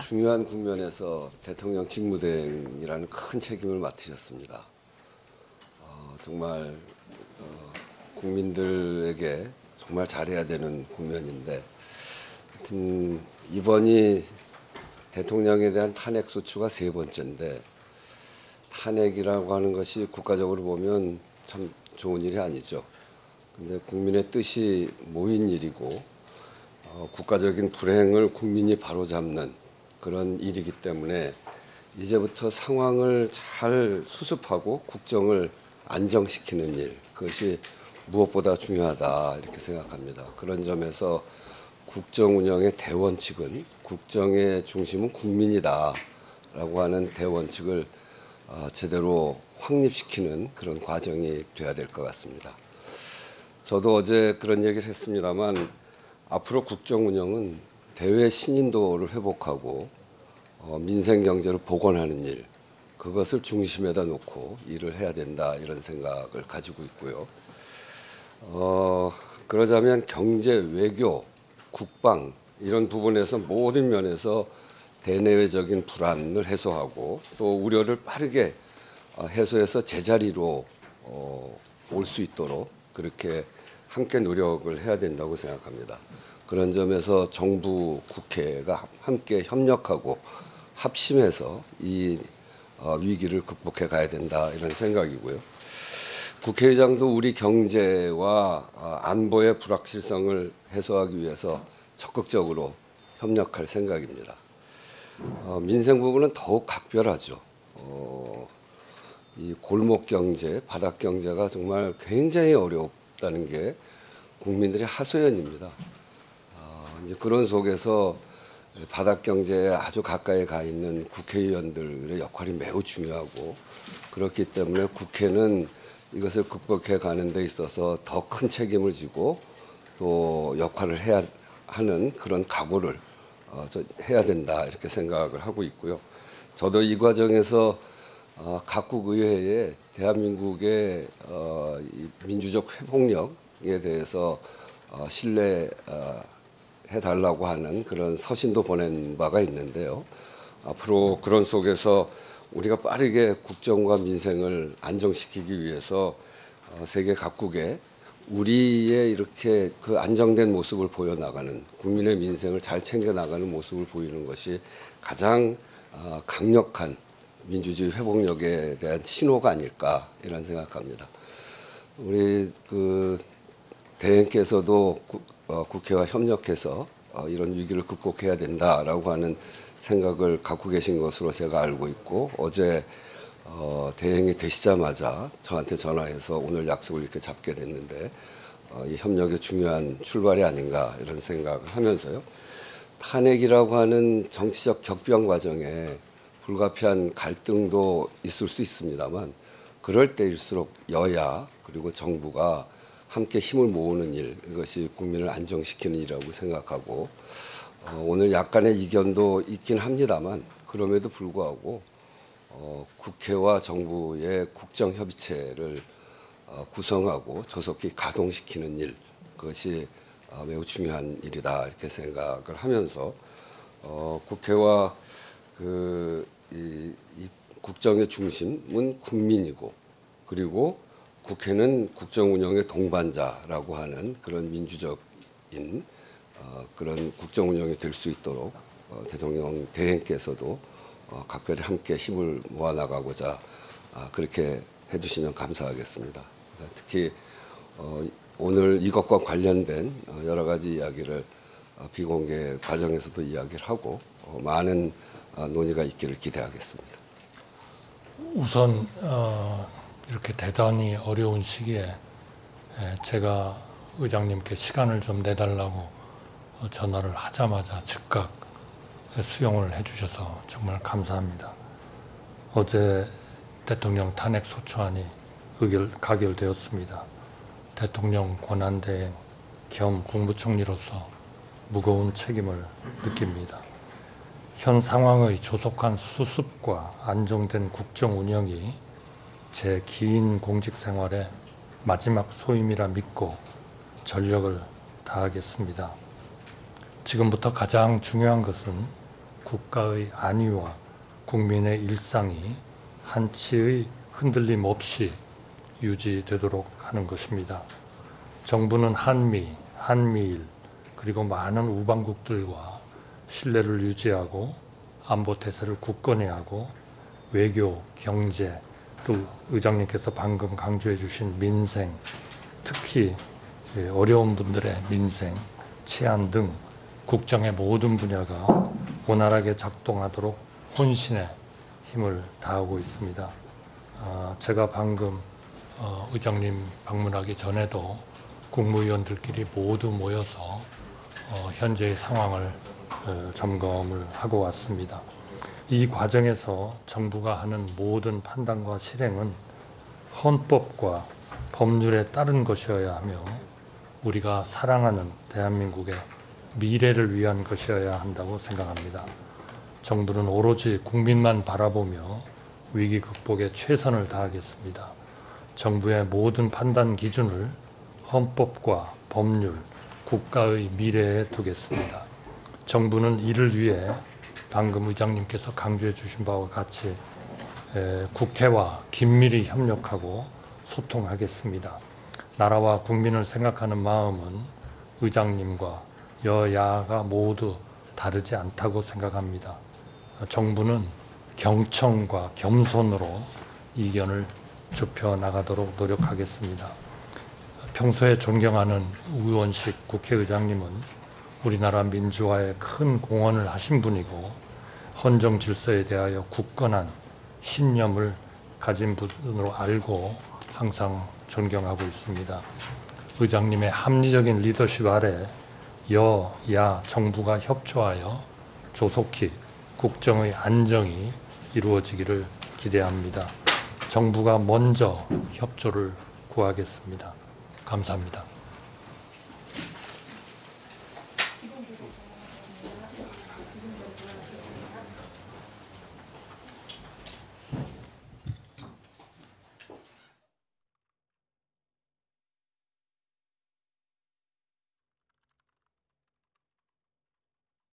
중요한 국면에서 대통령 직무대행이라는 큰 책임을 맡으셨습니다. 정말 국민들에게 정말 잘해야 되는 국면인데, 하여튼 이번이 대통령에 대한 탄핵 소추가 3번째인데, 탄핵이라고 하는 것이 국가적으로 보면 참 좋은 일이 아니죠. 근데 국민의 뜻이 모인 일이고, 국가적인 불행을 국민이 바로잡는 그런 일이기 때문에 이제부터 상황을 잘 수습하고 국정을 안정시키는 일, 그것이 무엇보다 중요하다 이렇게 생각합니다. 그런 점에서 국정 운영의 대원칙은, 국정의 중심은 국민이다라고 하는 대원칙을 제대로 확립시키는 그런 과정이 돼야 될 것 같습니다. 저도 어제 그런 얘기를 했습니다만, 앞으로 국정 운영은 대외 신인도를 회복하고 민생 경제를 복원하는 일, 그것을 중심에다 놓고 일을 해야 된다, 이런 생각을 가지고 있고요. 그러자면 경제, 외교, 국방 이런 부분에서 모든 면에서 대내외적인 불안을 해소하고 또 우려를 빠르게 해소해서 제자리로 올 수 있도록 그렇게 함께 노력을 해야 된다고 생각합니다. 그런 점에서 정부, 국회가 함께 협력하고 합심해서 이 위기를 극복해 가야 된다, 이런 생각이고요. 국회의장도 우리 경제와 안보의 불확실성을 해소하기 위해서 적극적으로 협력할 생각입니다. 민생 부분은 더욱 각별하죠. 이 골목 경제, 바닥 경제가 정말 굉장히 어렵다는 게 국민들의 하소연입니다. 이제 그런 속에서 바닥 경제에 아주 가까이 가 있는 국회의원들의 역할이 매우 중요하고, 그렇기 때문에 국회는 이것을 극복해 가는 데 있어서 더 큰 책임을 지고 또 역할을 해야 하는 그런 각오를 해야 된다, 이렇게 생각을 하고 있고요. 저도 이 과정에서 각국 의회에 대한민국의 민주적 회복력에 대해서 신뢰해달라고 하는 그런 서신도 보낸 바가 있는데요. 앞으로 그런 속에서 우리가 빠르게 국정과 민생을 안정시키기 위해서 세계 각국에 우리의 이렇게 그 안정된 모습을 보여나가는, 국민의 민생을 잘 챙겨나가는 모습을 보이는 것이 가장 강력한 민주주의 회복력에 대한 신호가 아닐까, 이런 생각합니다. 우리 그 대행께서도 국회와 협력해서 이런 위기를 극복해야 된다라고 하는 생각을 갖고 계신 것으로 제가 알고 있고, 어제 대행이 되시자마자 저한테 전화해서 오늘 약속을 이렇게 잡게 됐는데, 이 협력의 중요한 출발이 아닌가, 이런 생각을 하면서요. 탄핵이라고 하는 정치적 격변 과정에 불가피한 갈등도 있을 수 있습니다만, 그럴 때일수록 여야 그리고 정부가 함께 힘을 모으는 일, 이것이 국민을 안정시키는 일이라고 생각하고, 오늘 약간의 이견도 있긴 합니다만, 그럼에도 불구하고 국회와 정부의 국정협의체를 구성하고 조속히 가동시키는 일, 그것이 매우 중요한 일이다, 이렇게 생각을 하면서 국회와 이 국정의 중심은 국민이고, 그리고 국회는 국정 운영의 동반자라고 하는 그런 민주적인 그런 국정 운영이 될 수 있도록 대통령 대행께서도 각별히 함께 힘을 모아 나가고자 그렇게 해주시면 감사하겠습니다. 특히 오늘 이것과 관련된 여러 가지 이야기를 비공개 과정에서도 이야기를 하고 많은 논의가 있기를 기대하겠습니다. 우선 이렇게 대단히 어려운 시기에 제가 의장님께 시간을 좀 내달라고 전화를 하자마자 즉각 수용을 해주셔서 정말 감사합니다. 어제 대통령 탄핵 소추안이 가결되었습니다. 대통령 권한대행 겸 국무총리로서 무거운 책임을 느낍니다. 현 상황의 조속한 수습과 안정된 국정 운영이 제 긴 공직 생활의 마지막 소임이라 믿고 전력을 다하겠습니다. 지금부터 가장 중요한 것은 국가의 안위와 국민의 일상이 한치의 흔들림 없이 유지되도록 하는 것입니다. 정부는 한미, 한미일, 그리고 많은 우방국들과 신뢰를 유지하고 안보 태세를 굳건히 하고 외교, 경제, 또 의장님께서 방금 강조해 주신 민생, 특히 어려운 분들의 민생, 치안 등 국정의 모든 분야가 원활하게 작동하도록 혼신의 힘을 다하고 있습니다. 제가 방금 의장님 방문하기 전에도 국무위원들끼리 모두 모여서 현재의 상황을 점검을 하고 왔습니다. 이 과정에서 정부가 하는 모든 판단과 실행은 헌법과 법률에 따른 것이어야 하며 우리가 사랑하는 대한민국의 미래를 위한 것이어야 한다고 생각합니다. 정부는 오로지 국민만 바라보며 위기 극복에 최선을 다하겠습니다. 정부의 모든 판단 기준을 헌법과 법률, 국가의 미래에 두겠습니다. 정부는 이를 위해 방금 의장님께서 강조해 주신 바와 같이 국회와 긴밀히 협력하고 소통하겠습니다. 나라와 국민을 생각하는 마음은 의장님과 여야가 모두 다르지 않다고 생각합니다. 정부는 경청과 겸손으로 이견을 좁혀 나가도록 노력하겠습니다. 평소에 존경하는 우원식 국회의장님은 우리나라 민주화에 큰 공헌을 하신 분이고 헌정 질서에 대하여 굳건한 신념을 가진 분으로 알고 항상 존경하고 있습니다. 의장님의 합리적인 리더십 아래 야 정부가 협조하여 조속히 국정의 안정이 이루어지기를 기대합니다. 정부가 먼저 협조를 구하겠습니다. 감사합니다.